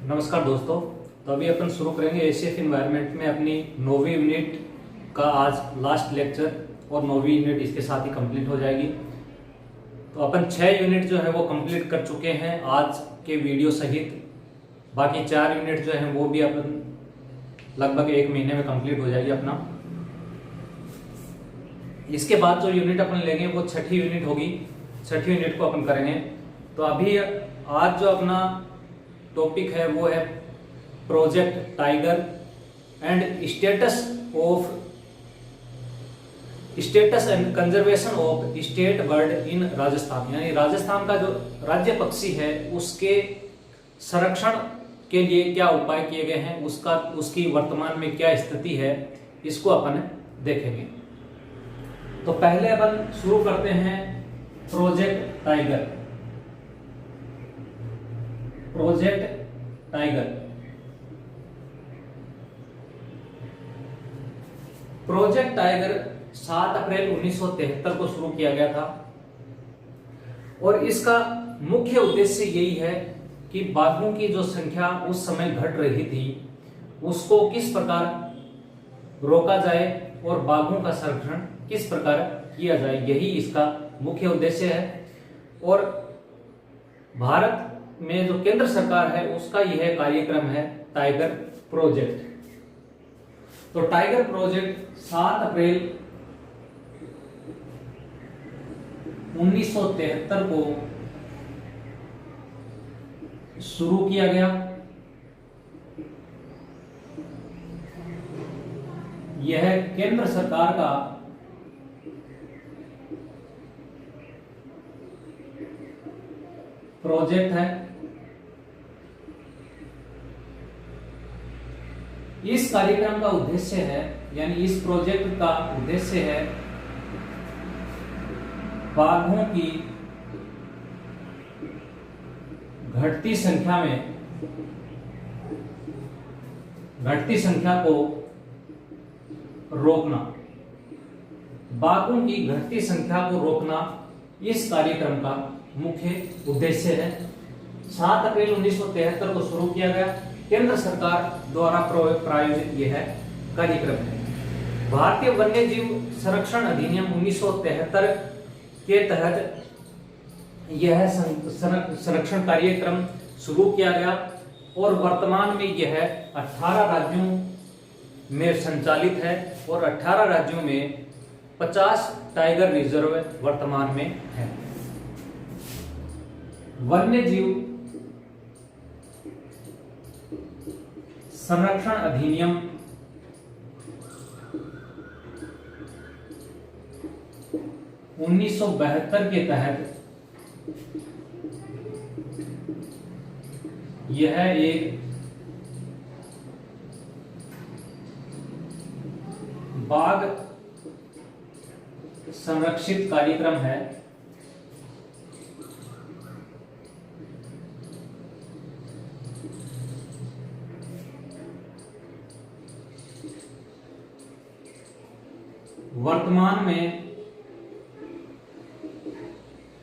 नमस्कार दोस्तों। तो अभी अपन शुरू करेंगे एसीएफ इन्वायरमेंट में अपनी 9वीं यूनिट का आज लास्ट लेक्चर और 9वीं यूनिट इसके साथ ही कंप्लीट हो जाएगी। तो अपन 6 यूनिट जो है वो कंप्लीट कर चुके हैं आज के वीडियो सहित। बाकी 4 यूनिट जो है वो भी अपन लगभग 1 महीने में कंप्लीट हो जाएगी अपना। इसके बाद जो यूनिट अपन लेंगे वो 6ठी यूनिट होगी। 6ठी यूनिट को अपन करेंगे। तो अभी आज जो अपना टॉपिक है वो है project tiger and status and conservation of state bird in Rajasthan. यानी राजस्थान का जो राज्य पक्षी है उसके संरक्षण के लिए क्या उपाय किए गए हैं, उसकी वर्तमान में क्या स्थिति है, इसको अपन देखेंगे। तो पहले अपन शुरू करते हैं project tiger. Project tiger project tiger 7 अप्रैल 1973 को शुरू किया गया था और इसका मुख्य उद्देश्य यही है कि बाघों की जो संख्या उस समय घट रही थी उसको किस प्रकार रोका जाए और बाघों का संरक्षण किस प्रकार किया जाए, यही इसका मुख्य उद्देश्य है। और भारत में जो केंद्र सरकार है उसका यह कार्यक्रम है टाइगर प्रोजेक्ट। तो टाइगर प्रोजेक्ट 7 अप्रैल 1973 को शुरू किया गया। यह केंद्र सरकार का प्रोजेक्ट है। इस कार्यक्रम का उद्देश्य है, यानी इस प्रोजेक्ट का उद्देश्य है बाघों की घटती संख्या को रोकना। बाघों की घटती संख्या को रोकना इस कार्यक्रम का मुख्य उद्देश्य है। 7 अप्रैल 1973 को शुरू किया गया। केंद्र सरकार द्वारा प्रायोजित यह कार्यक्रम है। भारतीय वन्य जीव संरक्षण अधिनियम 1973 के तहत यह संरक्षण कार्यक्रम शुरू किया गया और वर्तमान में यह 18 राज्यों में संचालित है और 18 राज्यों में 50 टाइगर रिजर्व वर्तमान में है। वन्य जीव संरक्षण अधिनियम 1972 के तहत यह एक बाघ संरक्षित कार्यक्रम है। वर्तमान में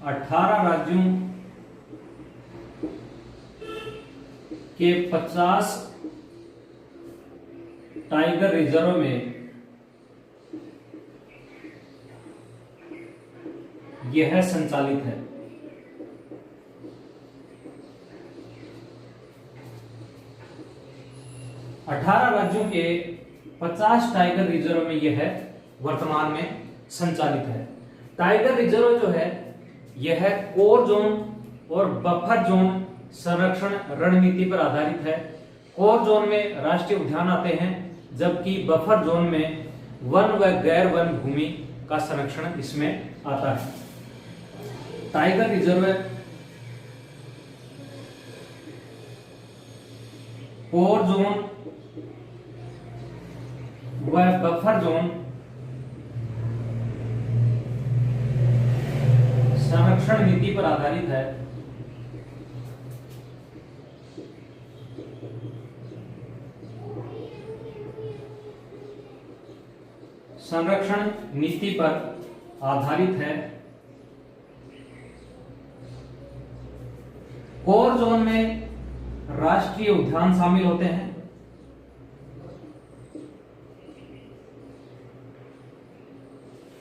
18 राज्यों के 50 टाइगर रिजर्व में यह संचालित है। अठारह राज्यों के 50 टाइगर रिजर्व में यह वर्तमान में संचालित है। टाइगर रिजर्व जो है यह कोर जोन और बफर जोन संरक्षण रणनीति पर आधारित है। कोर जोन में राष्ट्रीय उद्यान आते हैं, जबकि बफर जोन में वन व गैर वन भूमि का संरक्षण इसमें आता है। टाइगर रिजर्व कोर जोन व बफर जोन संरक्षण नीति पर आधारित है। संरक्षण नीति पर आधारित है। कोर जोन में राष्ट्रीय उद्यान शामिल होते हैं।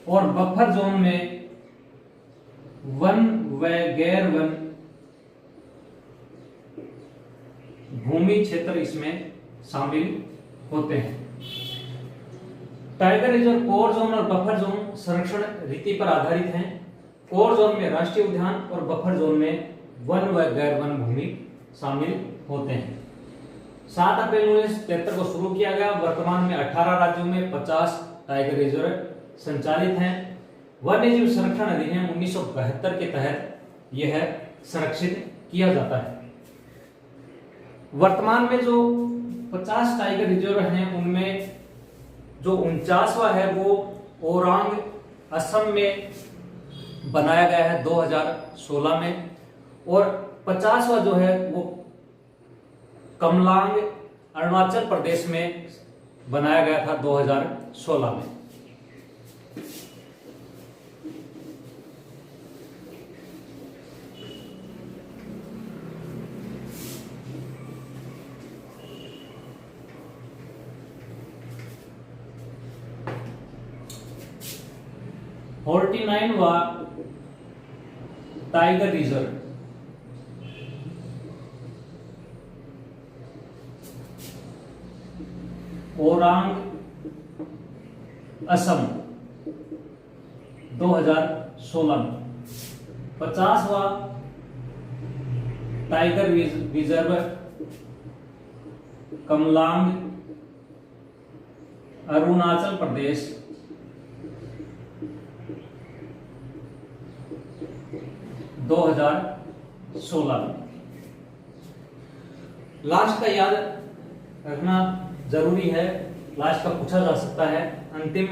और बफर जोन में वन व गैर वन भूमि क्षेत्र इसमें शामिल होते हैं। टाइगर रिजर्व कोर जोन और बफर जोन संरक्षण रीति पर आधारित हैं। कोर जोन में राष्ट्रीय उद्यान और बफर जोन में वन व गैर वन भूमि शामिल होते हैं। 7 अप्रैल 1973 को शुरू किया गया। वर्तमान में 18 राज्यों में 50 टाइगर रिजर्व संचालित हैं। वन्यजीव संरक्षण अधिनियम 1972 के तहत यह संरक्षित किया जाता है। वर्तमान में जो 50 टाइगर रिजर्व हैं उनमें जो 49वां है वो ओरांग असम में बनाया गया है 2016 में, और 50वां जो है वो कमलांग अरुणाचल प्रदेश में बनाया गया था 2016 में। वा टाइगर रिजर्व ओरांग असम 2016 में। 50वां टाइगर रिजर्व कमलांग अरुणाचल प्रदेश 2016 में। लास्ट का याद रखना जरूरी है, लास्ट का पूछा जा सकता है। अंतिम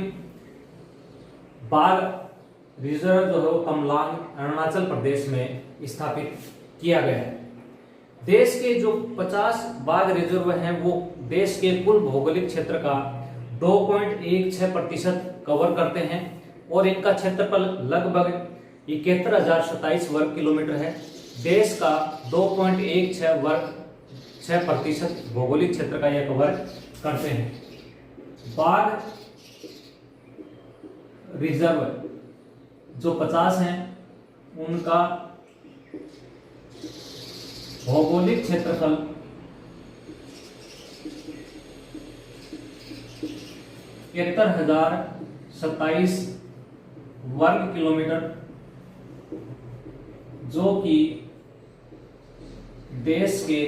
बाघ रिजर्व जो है वो कमलांग अरुणाचल प्रदेश में स्थापित किया गया है। देश के जो 50 बाघ रिजर्व हैं वो देश के कुल भौगोलिक क्षेत्र का 2.16% कवर करते हैं और इनका क्षेत्रफल लगभग 71,027 वर्ग किलोमीटर है। देश का 2.16% भौगोलिक क्षेत्र का यह कवर करते हैं। बाघ रिजर्व जो 50 हैं उनका भौगोलिक क्षेत्रफल 71,027 वर्ग किलोमीटर, जो कि देश के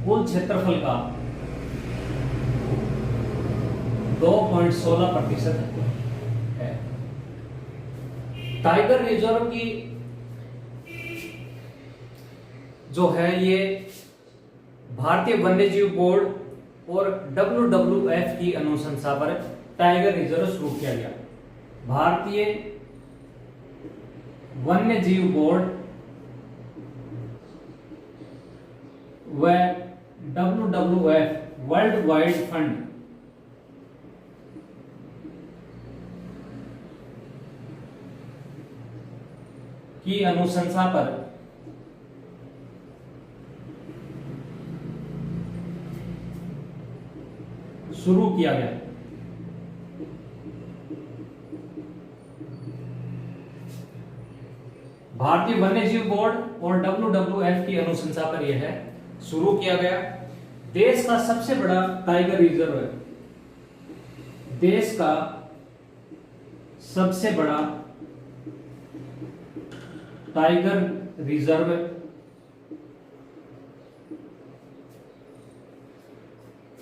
कुल क्षेत्रफल का 2.16% है। टाइगर रिजर्व की जो है ये भारतीय वन्यजीव बोर्ड और WWF की अनुशंसा पर टाइगर रिजर्व शुरू किया गया। भारतीय वन्यजीव बोर्ड व WWF वर्ल्ड वाइड फंड की अनुशंसा पर शुरू किया गया। भारतीय वन्यजीव बोर्ड और WWF की अनुशंसा पर यह शुरू किया गया। देश का सबसे बड़ा टाइगर रिजर्व है। देश का सबसे बड़ा टाइगर रिजर्व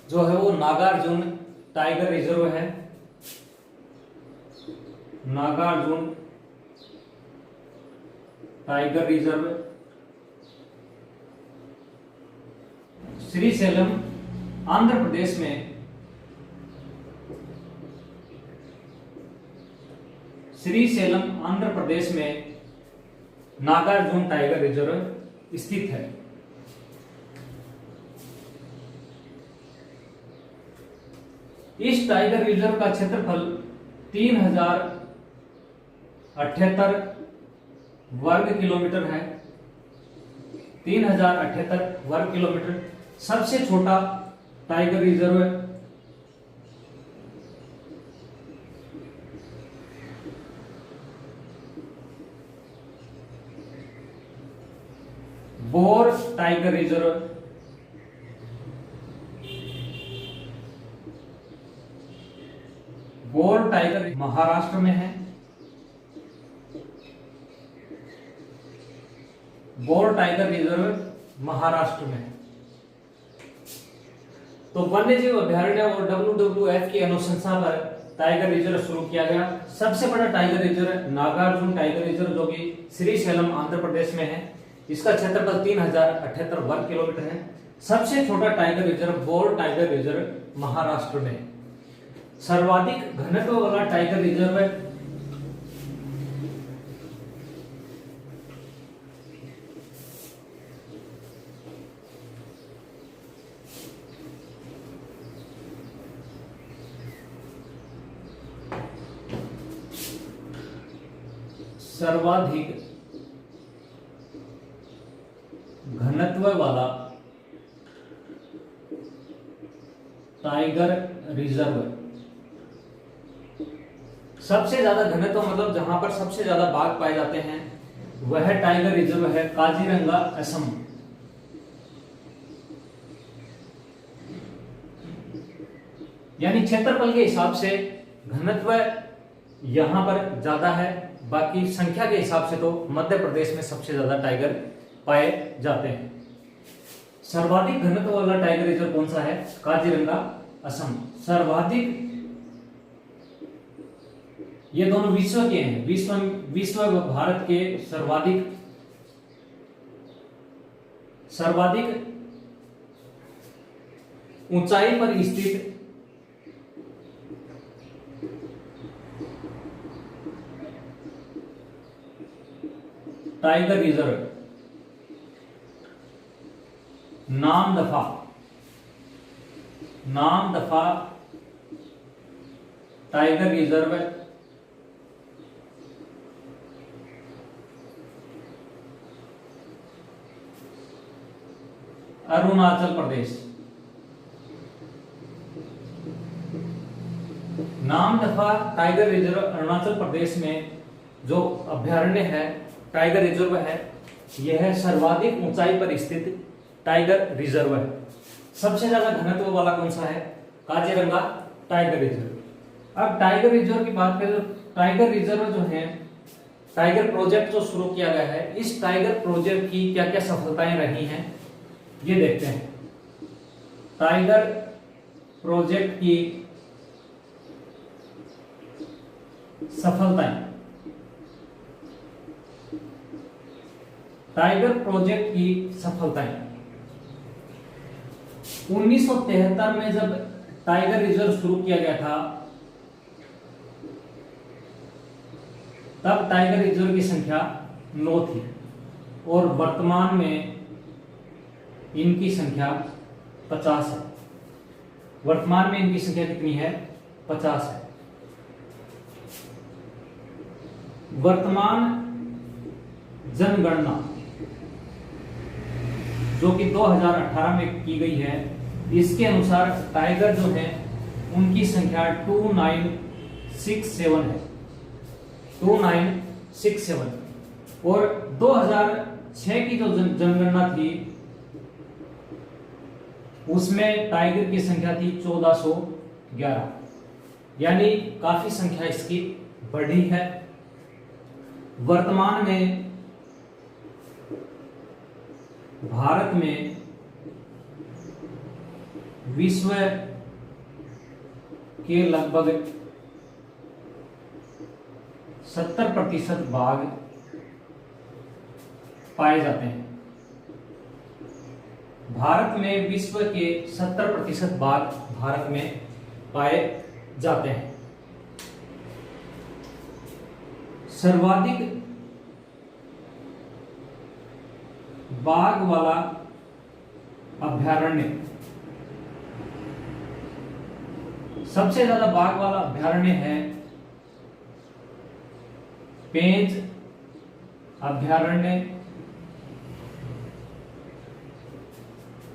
जो है वो नागार्जुन टाइगर रिजर्व है। नागार्जुन टाइगर रिजर्व श्रीशैलम आंध्र प्रदेश में नागार्जुन टाइगर रिजर्व स्थित है। इस टाइगर रिजर्व का क्षेत्रफल 3078 वर्ग किलोमीटर है, 3078 वर्ग किलोमीटर। सबसे छोटा tiger reserve bore tiger reserve, bore tiger Maharashtra में है। बोर टाइगर रिजर्व महाराष्ट्र में है। तो वन्य जीव अभ्यारण्य और WWF की अनुशंसा पर टाइगर रिजर्व शुरू किया गया। सबसे बड़ा tiger reserve Nagarjun tiger reserve जो कि श्रीशैलम आंध्र प्रदेश में है। इसका क्षेत्रफल 3078 वर्ग किलोमीटर है। सबसे छोटा tiger reserve bore tiger reserve Maharashtra में। सर्वाधिक घनत्व वाला टाइगर रिजर्व सर्वाधिक घनत्व वाला टाइगर रिजर्व, सबसे ज्यादा घनत्व मतलब जहां पर सबसे ज्यादा बाघ पाए जाते हैं वह टाइगर रिजर्व है काजीरंगा असम। यानी क्षेत्रफल के हिसाब से घनत्व यहां पर ज्यादा है, बाकी संख्या के हिसाब से तो मध्य प्रदेश में सबसे ज्यादा टाइगर पाए जाते हैं। सर्वाधिक घनत्व वाला टाइगर रिजर्व कौन सा है? काजीरंगा असम। सर्वाधिक, ये दोनों विश्व के हैं, विश्व भारत के सर्वाधिक ऊंचाई पर स्थित tiger reserve Namdapha tiger reserve Arunachal Pradesh. Namdapha tiger reserve Arunachal Pradesh में जो अभ्यारण्य है, टाइगर रिजर्व है, यह सर्वाधिक ऊंचाई पर स्थित टाइगर रिजर्व है। सबसे ज्यादा घनत्व वाला कौन सा है? Kaziranga tiger reserve. अब टाइगर रिजर्व की बात करें तो टाइगर रिजर्व जो है, टाइगर प्रोजेक्ट जो शुरू किया गया है, इस टाइगर प्रोजेक्ट की क्या क्या सफलताएं रही हैं ये देखते हैं। टाइगर प्रोजेक्ट की सफलताएं, टाइगर प्रोजेक्ट की सफलताएं 1973 में जब टाइगर रिजर्व शुरू किया गया था, तब टाइगर रिजर्व की संख्या 9 थी और वर्तमान में इनकी संख्या 50 है। वर्तमान में इनकी संख्या कितनी है? 50 है। वर्तमान जनगणना जो कि 2018 में की गई है, इसके अनुसार टाइगर जो है उनकी संख्या 2967 है, 2967। और 2006 की जो जनगणना थी उसमें टाइगर की संख्या थी 1411, यानी काफी संख्या इसकी बढ़ी है। वर्तमान में भारत में विश्व के लगभग 70% बाघ पाए जाते हैं। भारत में विश्व के 70% बाघ भारत में पाए जाते हैं। सर्वाधिक बाघ वाला अभ्यारण्य, सबसे ज्यादा बाघ वाला अभ्यारण्य है पेंच अभ्यारण्य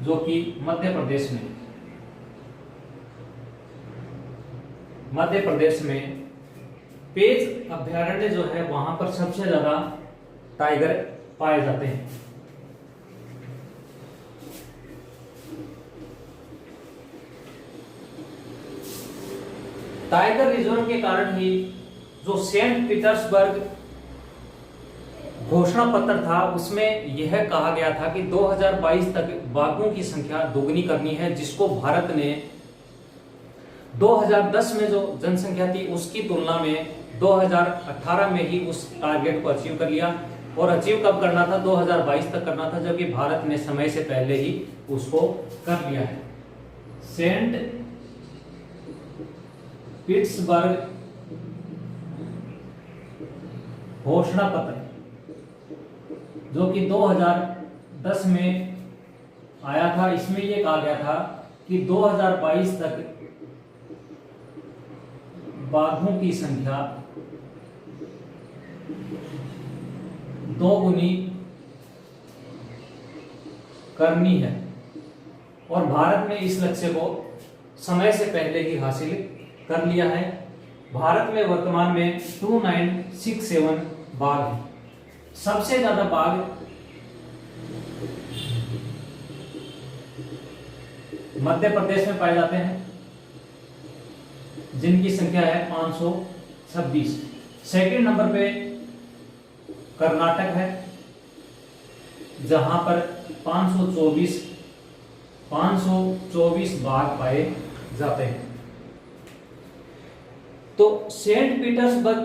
जो कि मध्य प्रदेश में पेंच अभ्यारण्य जो है वहां पर सबसे ज्यादा टाइगर पाए जाते हैं। टाइगर रिजर्व के कारण ही जो सेंट पीटर्सबर्ग घोषणा पत्र था उसमें यह कहा गया था कि 2022 तक बाघों की संख्या दोगुनी करनी है, जिसको भारत ने 2010 में जो जनसंख्या थी उसकी तुलना में 2018 में ही उस टारगेट को अचीव कर लिया। और अचीव कब करना था? 2022 तक करना था, जबकि भारत ने समय से पहले ही उसको कर लिया है। सेंट पीटर्सबर्ग घोषणा पत्र जो कि 2010 में आया था, इसमें यह कहा गया था कि 2022 तक बाघों की संख्या दोगुनी करनी है। और भारत ने इस लक्ष्य को समय से पहले ही हासिल कर लिया है। भारत में वर्तमान में 2967 बाघ हैं। सबसे ज्यादा बाघ मध्य प्रदेश में पाए जाते हैं, जिनकी संख्या है 526। सेकंड नंबर पे कर्नाटक है, जहां पर 524 बाघ पाए जाते हैं। तो सेंट पीटर्सबर्ग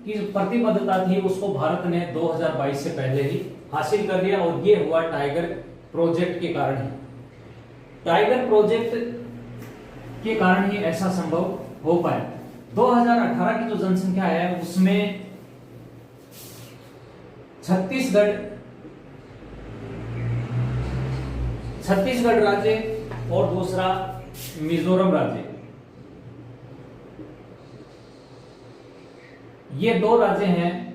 की प्रतिबद्धता थी उसको भारत ने 2022 से पहले ही हासिल कर लिया, और ये हुआ टाइगर प्रोजेक्ट के कारण ही। टाइगर प्रोजेक्ट के कारण ही ऐसा संभव हो पाया। 2018 की जो जनसंख्या है उसमें छत्तीसगढ़ राज्य और दूसरा मिजोरम राज्य, ये दो राज्य हैं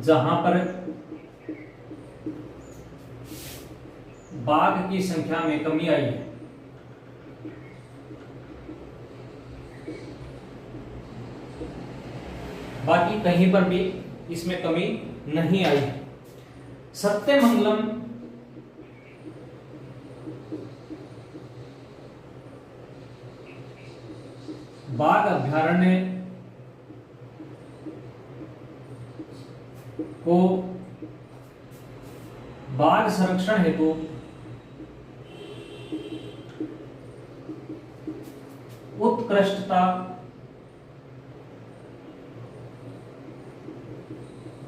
जहां पर बाघ की संख्या में कमी आई है। बाकी कहीं पर भी इसमें कमी नहीं आई है। सत्यमंगलम बाघ अभ्यारण्य को बाघ संरक्षण हेतु उत्कृष्टता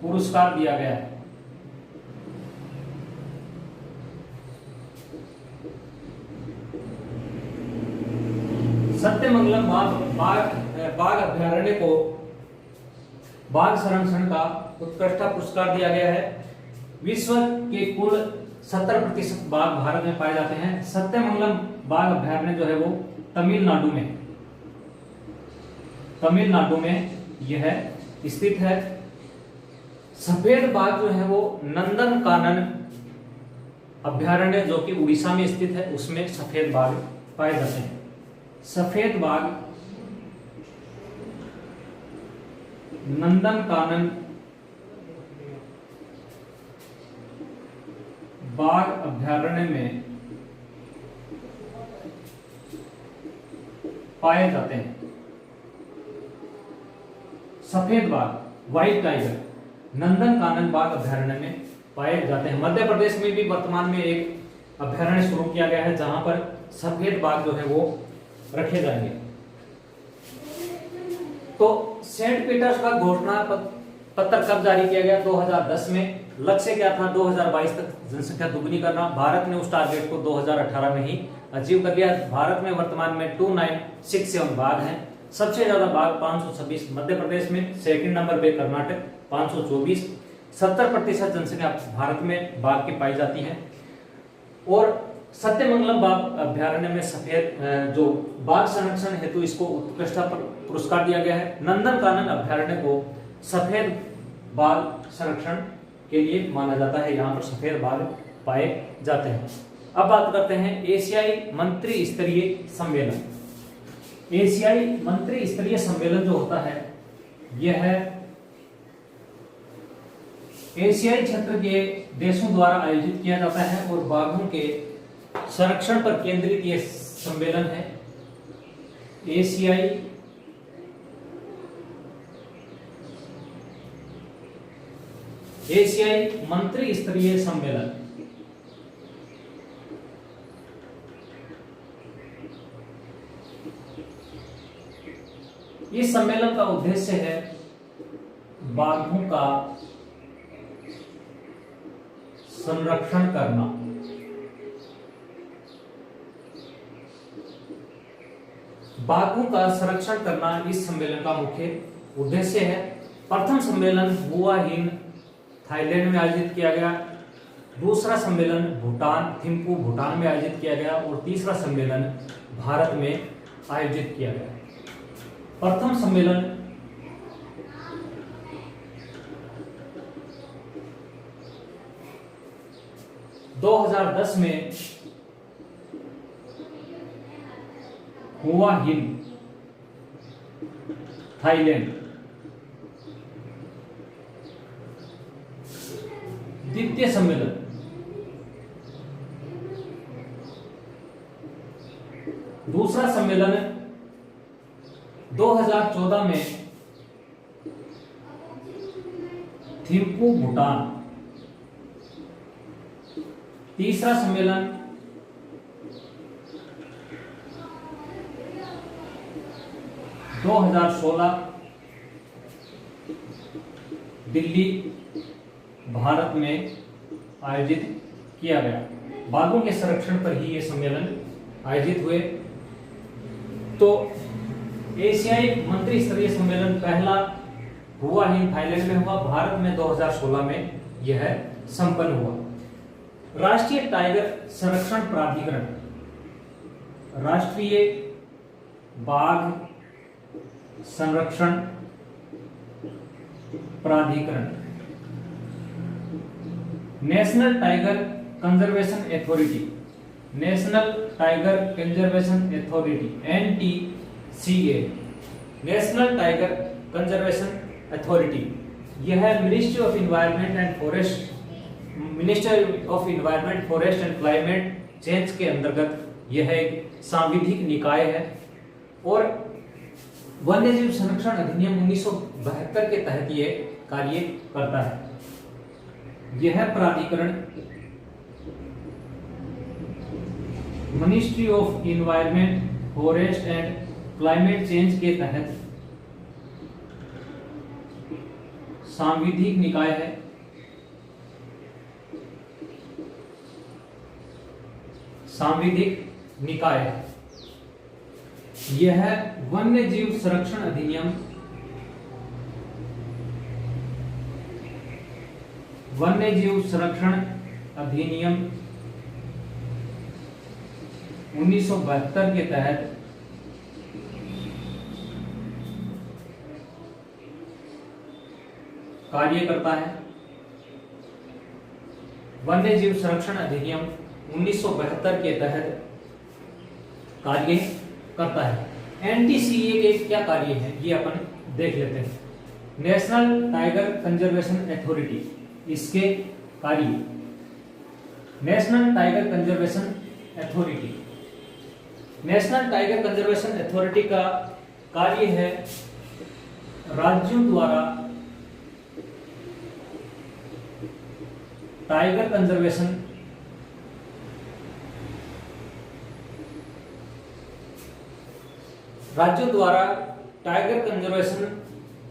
पुरस्कार दिया गया है। सत्यमंगलम बाघ अभ्यारण्य को बाघ संरक्षण का उत्कृष्टता पुरस्कार दिया गया है। विश्व के कुल 70% बाघ भारत में पाए जाते हैं। सत्यमंगलम बाघ अभ्यारण्य जो है वो तमिलनाडु में यह स्थित है। सफेद बाघ जो है वो नंदनकानन अभ्यारण्य जो कि उड़ीसा में स्थित है, उसमें सफेद बाघ पाए जाते हैं। सफेद बाघ नंदनकानन बाघ अभ्यारण्य में पाए जाते हैं। सफेद बाघ व्हाइट टाइगर नंदनकानन बाघ अभ्यारण्य में पाए जाते हैं। मध्य प्रदेश में भी वर्तमान में एक अभ्यारण्य शुरू किया गया है जहां पर सफेद बाघ जो है वो रखे जाएंगे। तो सेंट पीटर्सबर्ग घोषणा पत्र कब जारी किया गया? 2010 में। लक्ष्य क्या था? 2022 तक जनसंख्या दुगनी करना। भारत ने उस टारगेट को 2018 में ही अचीव कर लिया। भारत में वर्तमान में 2967 बाघ हैं। सबसे ज्यादा बाघ 526 मध्य प्रदेश में, सेकंड नंबर पे कर्नाटक 524। 70% जनसंख्या भारत में बाघ की पाई जाती है। और सत्यमंगलम बाघ अभ्यारण्य में सफेद जो बाघ संरक्षण हेतु इसको उत्कृष्टता पुरस्कार दिया गया है। नंदनकानन अभ्यारण्य को सफेद बाल संरक्षण के लिए माना जाता है। यहाँ पर सफेद बाल पाए जाते हैं। अब बात करते हैं एशियाई मंत्री स्तरीय सम्मेलन। एशियाई मंत्री स्तरीय सम्मेलन जो होता है यह है एशियाई क्षेत्र के देशों द्वारा आयोजित किया जाता है और बाघों के संरक्षण पर केंद्रित यह सम्मेलन है। एशियाई मंत्री स्तरीय सम्मेलन। इस सम्मेलन का उद्देश्य है बाघों का संरक्षण करना। बाघों का संरक्षण करना इस सम्मेलन का मुख्य उद्देश्य है। प्रथम सम्मेलन हुआ हिन थाईलैंड में आयोजित किया गया। दूसरा सम्मेलन भूटान थिम्पू भूटान में आयोजित किया गया और तीसरा सम्मेलन भारत में आयोजित किया गया। प्रथम सम्मेलन दो 2010 में हुआ हिन थाईलैंड। द्वितीय सम्मेलन दूसरा सम्मेलन 2014 में थिम्पू भूटान। तीसरा सम्मेलन 2016 दिल्ली भारत में आयोजित किया गया। बाघों के संरक्षण पर ही ये सम्मेलन आयोजित हुए। तो एशियाई मंत्री स्तरीय सम्मेलन पहला हुआ ही थाईलैंड में हुआ। भारत में 2016 में यह संपन्न हुआ। राष्ट्रीय टाइगर संरक्षण प्राधिकरण, राष्ट्रीय बाघ संरक्षण प्राधिकरण, national tiger conservation authority, national tiger conservation authority NTCA, national tiger conservation authority. यह ministry of environment and forest and climate change के अंतर्गत यह एक सांविधिक निकाय है और वन्यजीव संरक्षण अधिनियम 1972 के तहत यह कार्य करता है। यह प्राधिकरण ministry of environment forest and climate change के तहत सांविधिक निकाय है। सांविधिक निकाय है। यह वन्यजीव संरक्षण अधिनियम 1972 के तहत कार्य करता है। वन्यजीव संरक्षण अधिनियम 1972 के तहत कार्य करता है। NTCA के क्या कार्य हैं ये अपन देख लेते हैं। नेशनल टाइगर कंजर्वेशन अथॉरिटी, इसके कार्य national tiger conservation authority. National tiger conservation authority का कार्य है राज्यों द्वारा टाइगर कंजर्वेशन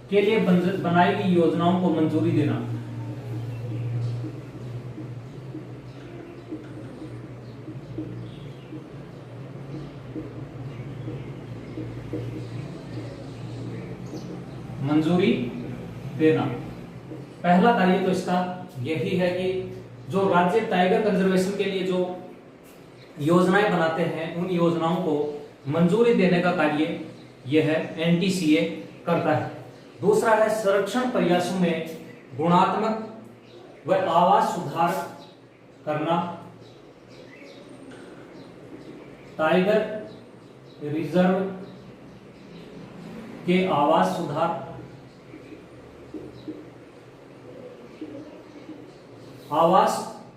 के लिए बनाई गई योजनाओं को मंजूरी देना। पहला कार्य तो इसका यही है कि जो राज्य टाइगर कंजर्वेशन के लिए जो योजनाएं बनाते हैं उन योजनाओं को मंजूरी देने का कार्य यह NTCA करता है। दूसरा है संरक्षण प्रयासों में गुणात्मक व आवास सुधार करना, टाइगर रिजर्व के आवास सुधार, आवास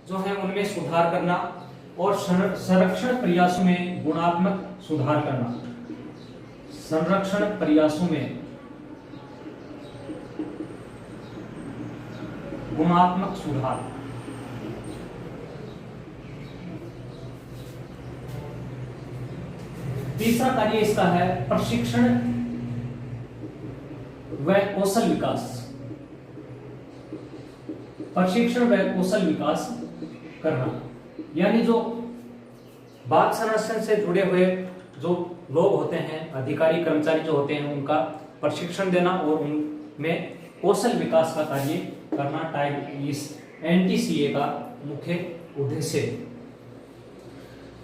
जो है उनमें सुधार करना और संरक्षण प्रयासों में गुणात्मक सुधार करना, संरक्षण प्रयासों में गुणात्मक सुधार। तीसरा कार्य इसका है प्रशिक्षण व कौशल विकास, प्रशिक्षण व कौशल विकास करना, यानी जो बाघ संरक्षण से जुड़े हुए जो लोग होते हैं, अधिकारी कर्मचारी जो होते हैं, उनका प्रशिक्षण देना और उनमें कौशल विकास का कार्य करना इस एनटीसीए का मुख्य उद्देश्य है।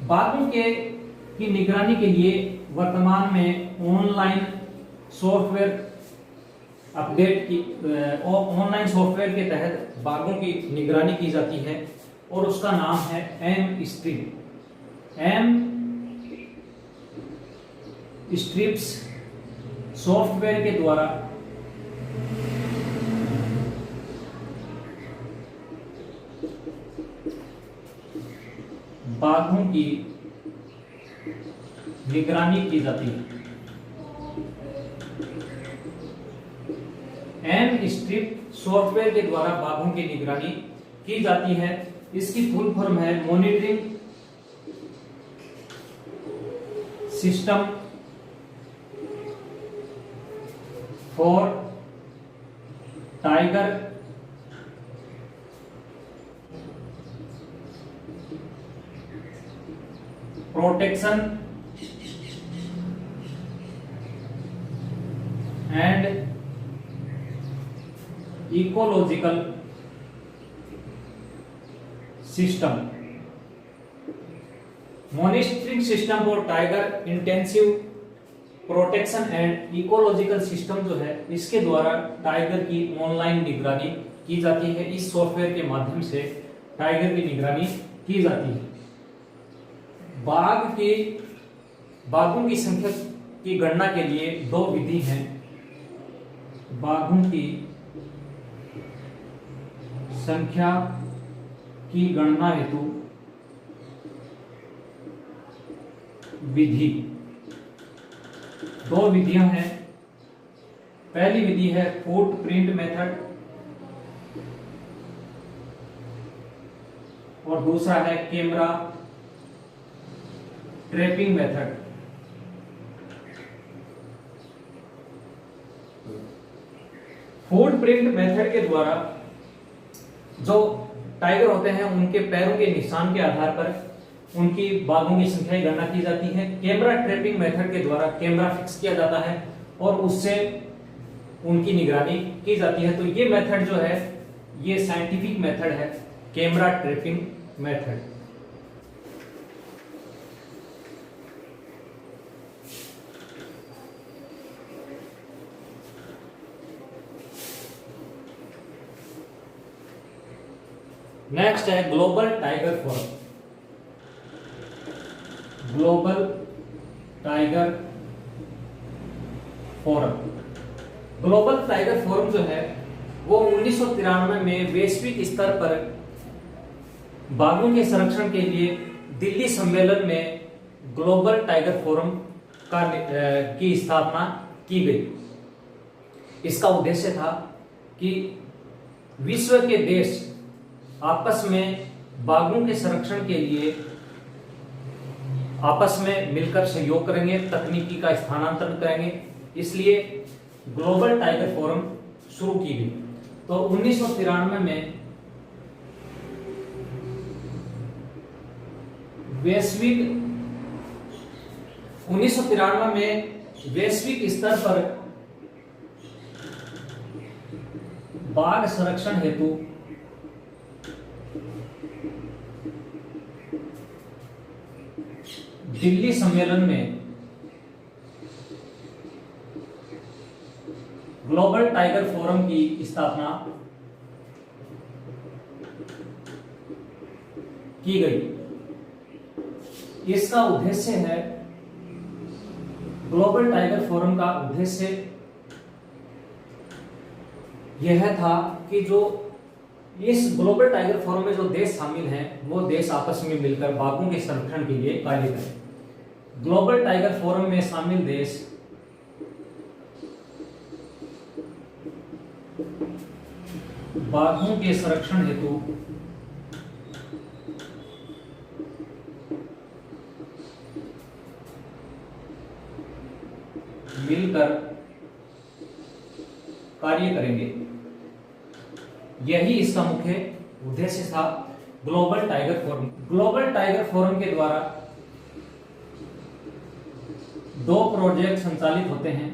बाघों के की निगरानी के लिए वर्तमान में ऑनलाइन सॉफ्टवेयर अपडेट की ऑनलाइन सॉफ्टवेयर के तहत बाघों की निगरानी की जाती है और उसका नाम है एम स्ट्रिप्स सॉफ्टवेयर के द्वारा बाघों की निगरानी की जाती है। एम स्ट्रिप सॉफ्टवेयर के द्वारा बाघों की निगरानी की जाती है। इसकी फुल फॉर्म है monitoring system for tiger protection and ecological system. Monitoring system for tiger intensive protection and ecological system जो है, इसके द्वारा टाइगर की ऑनलाइन निगरानी की जाती है। इस सॉफ्टवेयर के माध्यम से टाइगर की निगरानी की जाती है। बाघों की संख्या की गणना के लिए दो विधि हैं। बाघों की संख्या की गणना हेतु विधि, दो विधियां हैं। पहली विधि है फुटप्रिंट मेथड और दूसरा है camera trapping method. Footprint method के द्वारा जो टाइगर होते हैं उनके पैरों के निशान के आधार पर उनकी बाघों की संख्या की गणना की जाती है। कैमरा ट्रैपिंग मेथड के द्वारा कैमरा फिक्स किया जाता है और उससे उनकी निगरानी की जाती है। तो ये मेथड जो है ये साइंटिफिक मेथड है, कैमरा ट्रैपिंग मेथड। नेक्स्ट है global tiger forum. Global tiger forum, global tiger forum जो है वो 1993 में वैश्विक स्तर पर बाघों के संरक्षण के लिए दिल्ली सम्मेलन में ग्लोबल टाइगर फोरम की स्थापना की गई। इसका उद्देश्य था कि विश्व के देश आपस में बाघों के संरक्षण के लिए आपस में मिलकर सहयोग करेंगे, तकनीकी का स्थानांतरण करेंगे। इसलिए ग्लोबल टाइगर फोरम शुरू की गई। तो 1993 में वैश्विक स्तर पर बाघ संरक्षण हेतु दिल्ली सम्मेलन में ग्लोबल टाइगर फोरम की स्थापना की गई। इसका उद्देश्य है, ग्लोबल टाइगर फोरम का उद्देश्य यह था कि जो इस ग्लोबल टाइगर फोरम में जो देश शामिल हैं वो देश आपस में मिलकर बाघों के संरक्षण के लिए कार्य करें। ग्लोबल टाइगर फोरम में शामिल देश बाघों के संरक्षण हेतु मिलकर कार्य करेंगे। यही इसका मुख्य उद्देश्य था global tiger forum. Global tiger forum के द्वारा 2 प्रोजेक्ट संचालित होते हैं।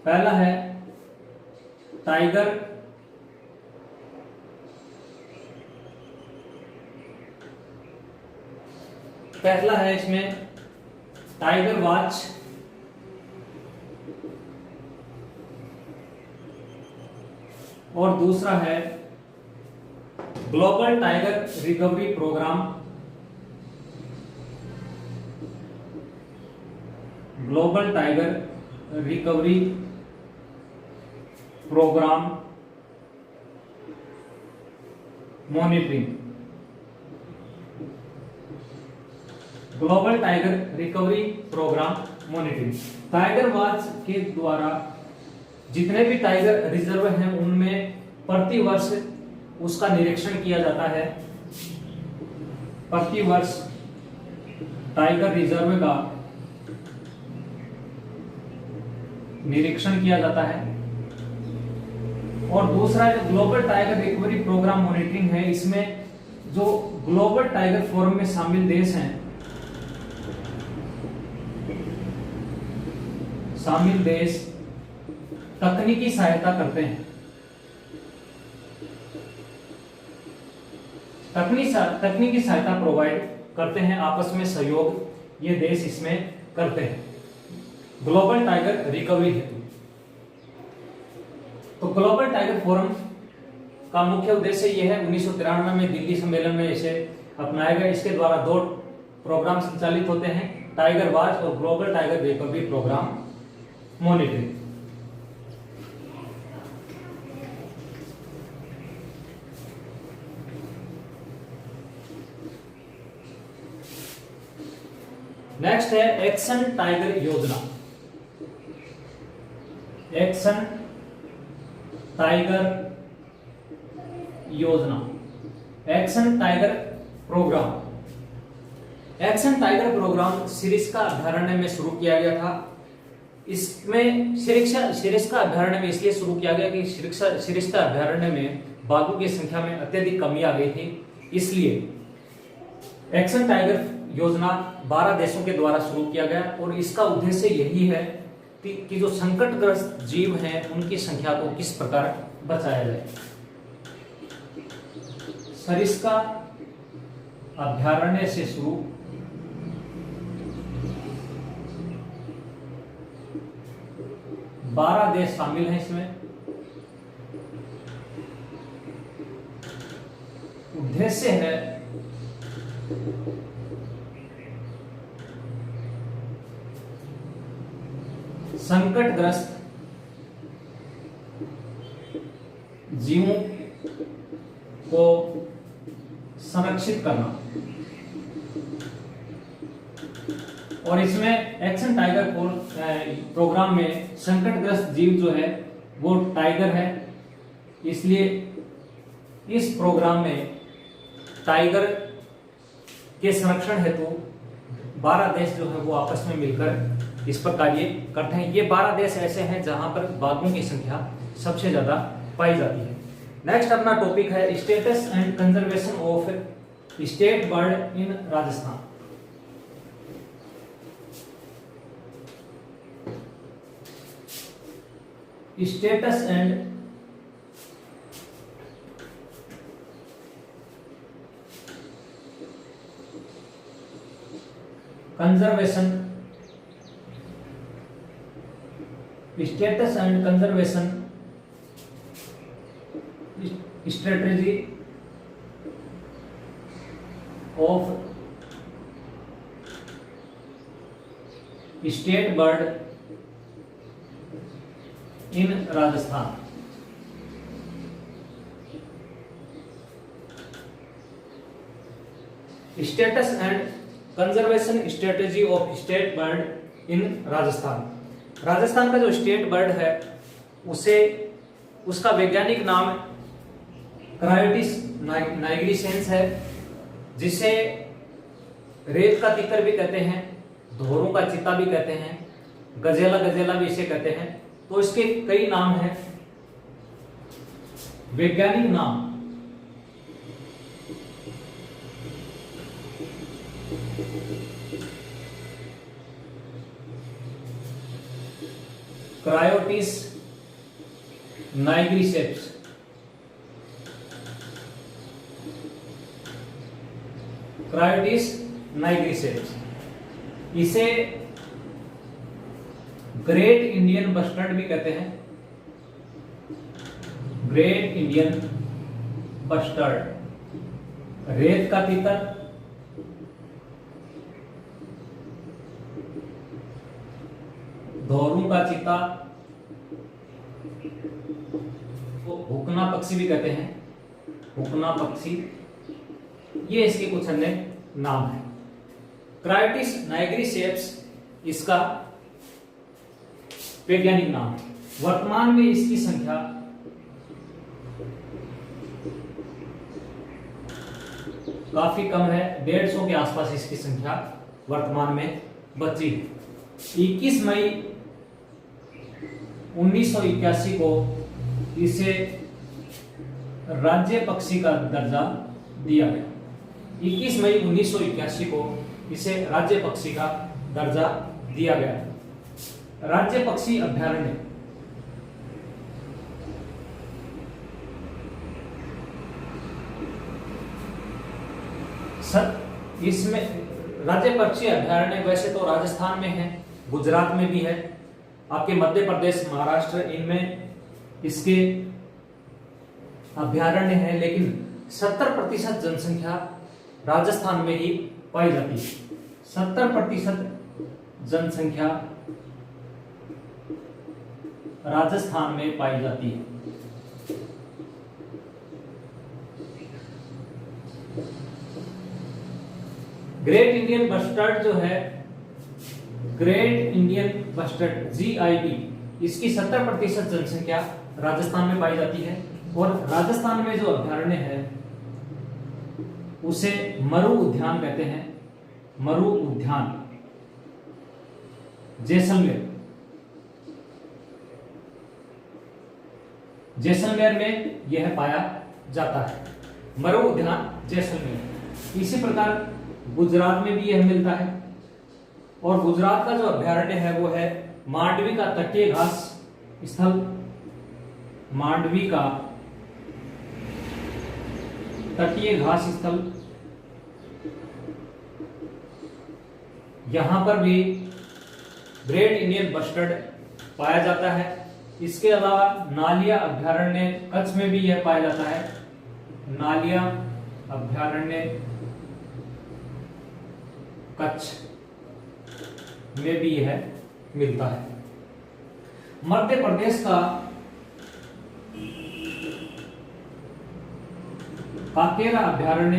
पहला है टाइगर इसमें टाइगर वॉच और दूसरा है global tiger recovery programme. Global tiger recovery programme monitoring. Global tiger recovery programme monitoring. Tiger watch के द्वारा जितने भी टाइगर रिजर्व हैं उनमें प्रति वर्ष उसका निरीक्षण किया जाता है। प्रति वर्ष टाइगर रिजर्व का निरीक्षण किया जाता है। और दूसरा जो global tiger recovery programme monitoring है, इसमें जो ग्लोबल टाइगर फोरम में शामिल देश हैं, शामिल देश तकनीकी सहायता करते हैं। तकनीकी सहायता प्रोवाइड करते हैं, आपस में सहयोग ये देश इसमें करते हैं ग्लोबल टाइगर रिकवरी हेतु। तो ग्लोबल टाइगर फोरम का मुख्य उद्देश्य यह है, 1993 में दिल्ली सम्मेलन में इसे अपनाया गया। इसके द्वारा 2 प्रोग्राम संचालित होते हैं, टाइगर वॉच और global tiger recovery programme monitoring. Next है एक्शन टाइगर योजना। एक्शन टाइगर योजना, action tiger program. Action tiger program Sariska अभयारण्य में शुरू किया गया था। इसमें सिरिस्का अभयारण्य में इसलिए शुरू किया गया कि सिरिस्का अभयारण्य में बाघों की संख्या में अत्यधिक कमी आ गई थी। इसलिए एक्शन टाइगर योजना 12 देशों के द्वारा शुरू किया गया और इसका उद्देश्य यही है कि जो संकटग्रस्त जीव हैं उनकी संख्या को किस प्रकार बचाया जाए। सरिस्का अभयारण्य से शुरू बारह देश शामिल हैं इसमें। उद्देश्य है संकटग्रस्त जीवों को संरक्षित करना। और इसमें एक्शन टाइगर प्रोग्राम में संकटग्रस्त जीव जो है वो टाइगर है, इसलिए इस प्रोग्राम में टाइगर के संरक्षण हेतु 12 देश जो है वो आपस में मिलकर इस पर कार्य करते हैं। ये 12 देश ऐसे हैं जहां पर बाघों की संख्या सबसे ज्यादा पाई जाती है। नेक्स्ट अपना टॉपिक है status and conservation of state bird in Rajasthan. Status and conservation status and conservation strategy of state bird in Rajasthan. Status and conservation strategy of state bird in Rajasthan. Rajasthan का जो स्टेट बर्ड है उसे उसका वैज्ञानिक नाम क्रायोटिस नाइग्रिसेंस है, जिसे रेत का तितर भी कहते हैं, धोरों का चिता भी कहते हैं, गजेला भी इसे कहते हैं। तो इसके कई नाम हैं। वैज्ञानिक नाम क्रायोटिस नाइग्रिसेप्स, क्रायोटिस नाइग्रिसेप्स। इसे ग्रेट इंडियन बस्टर्ड भी कहते हैं, ग्रेट इंडियन बस्टर्ड। रेत का तितर, धोरू का चीता, हुकना पक्षी भी कहते हैं, हुकना पक्षी। ये इसके कुछ अन्य नाम हैं। क्रायोटिस नाइग्रिसेप्स इसका वैज्ञानिक नाम है। वर्तमान में इसकी संख्या काफी कम है, 150 के आसपास इसकी संख्या वर्तमान में बची है। 21 मई 1981 को इसे राज्य पक्षी का दर्जा दिया गया। 21 मई 1981 को इसे राज्य पक्षी का दर्जा दिया गया। राज्य पक्षी अभ्यारण्य इसमें राज्य पक्षी अभ्यारण्य वैसे तो राजस्थान में है, गुजरात में भी है, आपके मध्य प्रदेश, महाराष्ट्र, इनमें इसके अभ्यारण्य है। लेकिन 70% जनसंख्या राजस्थान में ही पाई जाती है। 70% जनसंख्या राजस्थान में पाई जाती है। ग्रेट इंडियन बस्टर्ड जो है, ग्रेट इंडियन बस्टर्ड GIB, इसकी 70% जनसंख्या राजस्थान में पाई जाती है। और राजस्थान में जो अभ्यारण्य है उसे मरु उद्यान कहते हैं, मरु उद्यान, जैसलमेर में यह पाया जाता है, मरु उद्यान जैसलमेर। इसी प्रकार गुजरात में भी यह मिलता है। और गुजरात का जो अभ्यारण्य है वो है मांडवी का तटीय घास स्थल, मांडवी का तटीय घास स्थल। यहां पर भी ग्रेट इंडियन बस्टर्ड पाया जाता है। इसके अलावा नालिया अभ्यारण्य कच्छ में भी यह पाया जाता है, नालिया अभ्यारण्य कच्छ में भी यह मिलता है। मध्य प्रदेश का काकेरा अभ्यारण्य,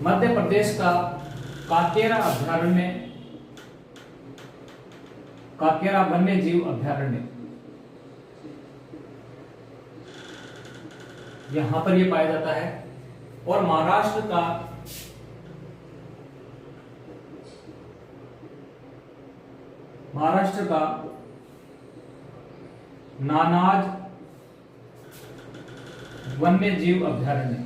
मध्य प्रदेश का काकेरा अभ्यारण्य, काकेरा वन्य जीव अभ्यारण्य, यहां पर यह पाया जाता है। और महाराष्ट्र का नानाज वन्य जीव अभ्यारण्य,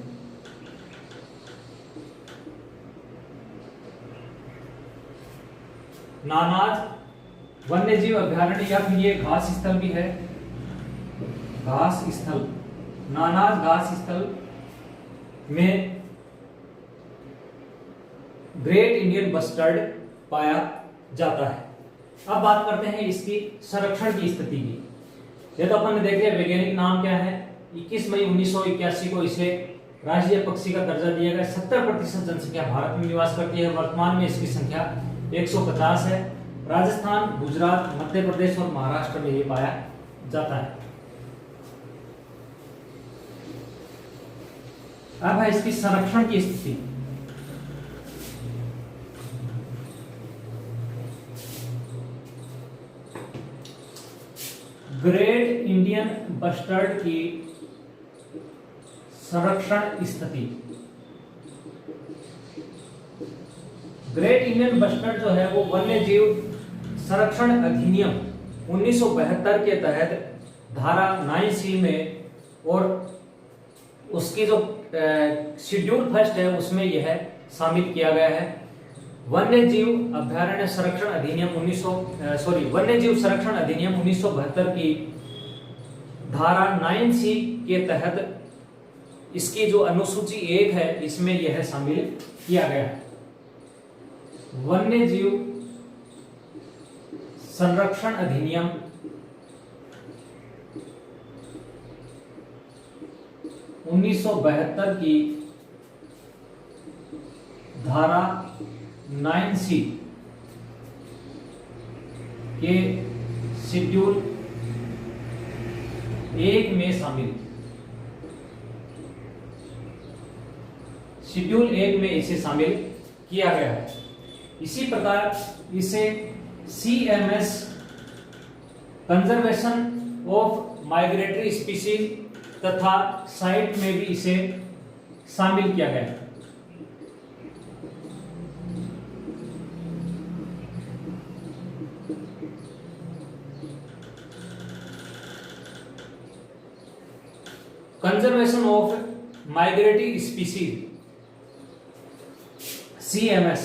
नानाज वन्य जीव अभ्यारण्य, या फिर ये घास स्थल भी है, घास स्थल, नानाज घास स्थल में ग्रेट इंडियन बस्टर्ड पाया जाता है। अब बात करते हैं इसकी संरक्षण की स्थिति की। ये तो अपन ने देख लिया वैज्ञानिक नाम क्या है। 21 मई 1981 को इसे राष्ट्रीय पक्षी का दर्जा दिया गया। 70% जनसंख्या भारत में निवास करती है। वर्तमान में इसकी संख्या 150 है। राजस्थान, गुजरात, मध्य प्रदेश और महाराष्ट्र में ये पाया जाता है। अब है इसकी संरक्षण की स्थिति। ग्रेट इंडियन बस्टर्ड की संरक्षण स्थिति। ग्रेट इंडियन बस्टर्ड जो है वो वन्य जीव संरक्षण अधिनियम 1972 के तहत धारा 9C में और उसकी जो शेड्यूल फर्स्ट है उसमें यह शामिल किया गया है। वन्य जीव अभ्यारण्य संरक्षण अधिनियम वन्य जीव संरक्षण अधिनियम 1972 की धारा 9C के तहत इसकी जो अनुसूची 1 है इसमें यह शामिल किया गया है। वन्य जीव संरक्षण अधिनियम 1972 की धारा 9C के शेड्यूल 1 में शामिल शेड्यूल 1 में इसे शामिल किया गया है। इसी प्रकार इसे CMS conservation of migratory species तथा साइट में भी इसे शामिल किया गया है। Conservation of migratory species CMS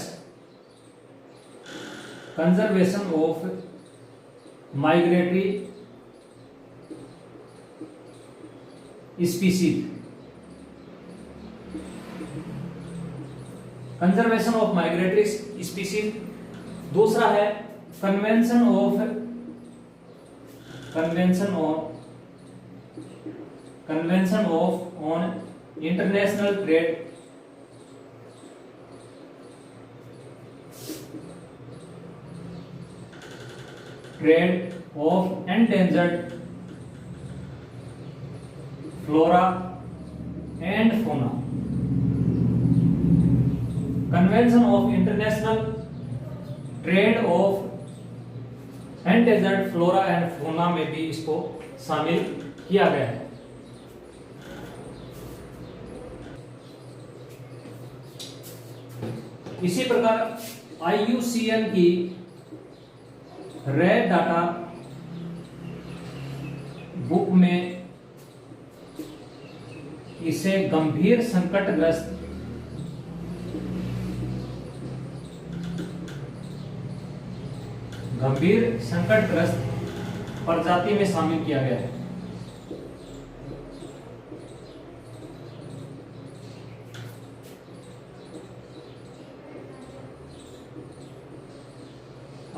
conservation of migratory species conservation of migratory species. दूसरा है convention of on international trade off endangered flora and fauna. Convention of international trade off endangered flora and fauna में भी इसको शामिल किया गया है। इसी प्रकार IUCN की रेड डाटा बुक में इसे गंभीर संकटग्रस्त प्रजाति में शामिल किया गया है।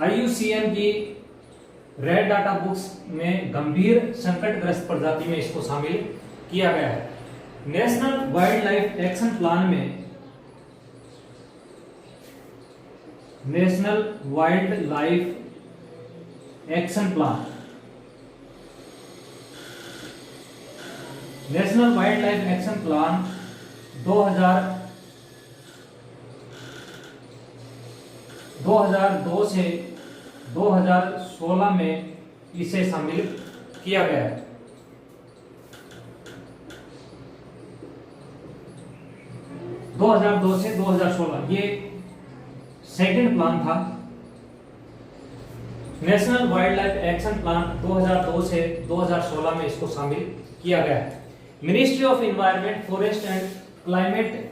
IUCN की रेड डाटा बुक्स में गंभीर संकटग्रस्त प्रजाति में इसको शामिल किया गया है। National wildlife action plan में national wildlife action plan 2002 से 2016 में इसे शामिल किया गया है। दो 2002 से 2016 ये सेकंड प्लान था। National wildlife action plan 2002 से 2016 में इसको शामिल किया गया है। Ministry of environment, forest and climate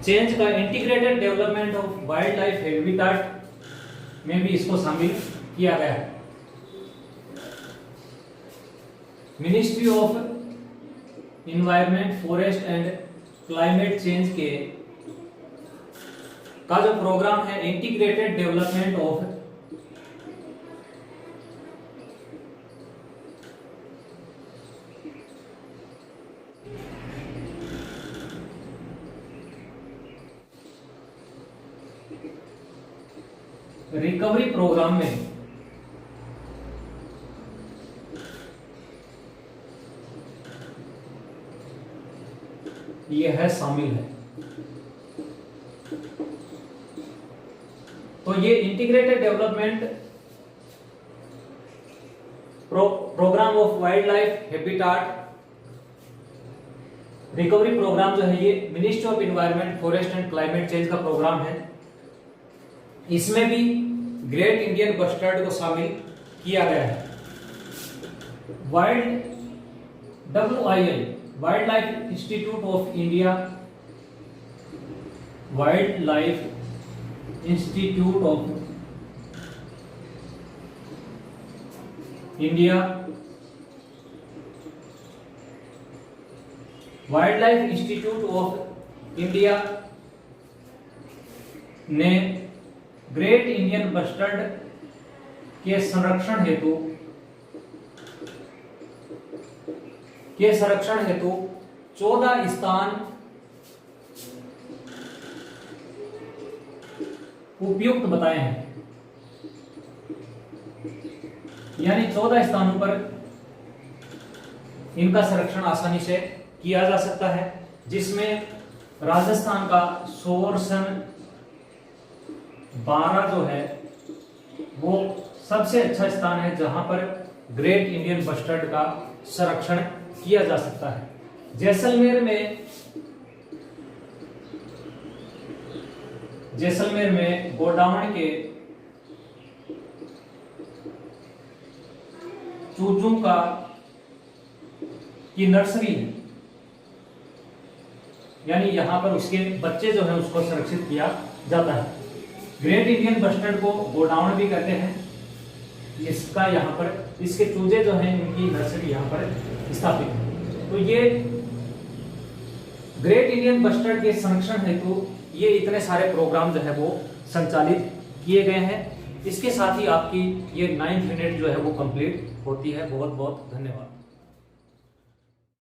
change का integrated development of wildlife habitat में भी इसको शामिल किया गया है। Ministry of environment, forest and climate change के का जो प्रोग्राम है integrated development of recovery program में यह है शामिल है। तो ये integrated development program of wild life habitat recovery programme जो है ये ministry of environment, forest and climate change का प्रोग्राम है। इसमें भी ग्रेट इंडियन बस्टर्ड को शामिल किया गया है। WII wild life institute of India, wild life institute of India, wild life institute of India ने ग्रेट इंडियन बस्टर्ड के संरक्षण हेतु 14 स्थान उपयुक्त बताए हैं। यानी 14 स्थानों पर इनका संरक्षण आसानी से किया जा सकता है, जिसमें राजस्थान का सोरसन 12 जो है वो सबसे अच्छा स्थान है जहां पर ग्रेट इंडियन बस्टर्ड का संरक्षण किया जा सकता है। जैसलमेर में गोडावण के चूचू की नर्सरी है, यानी यहां पर उसके बच्चे जो है उसको संरक्षित किया जाता है। ग्रेट इंडियन बस्टर्ड को गोडाउन भी कहते हैं। इसका यहाँ पर इसके चूजे जो हैं इनकी नर्सरी यहाँ पर स्थापित है। तो ये ग्रेट इंडियन बस्टर्ड के संरक्षण हेतु ये इतने सारे प्रोग्राम जो है वो संचालित किए गए हैं। इसके साथ ही आपकी ये 9th यूनिट जो है वो कंप्लीट होती है। बहुत बहुत धन्यवाद।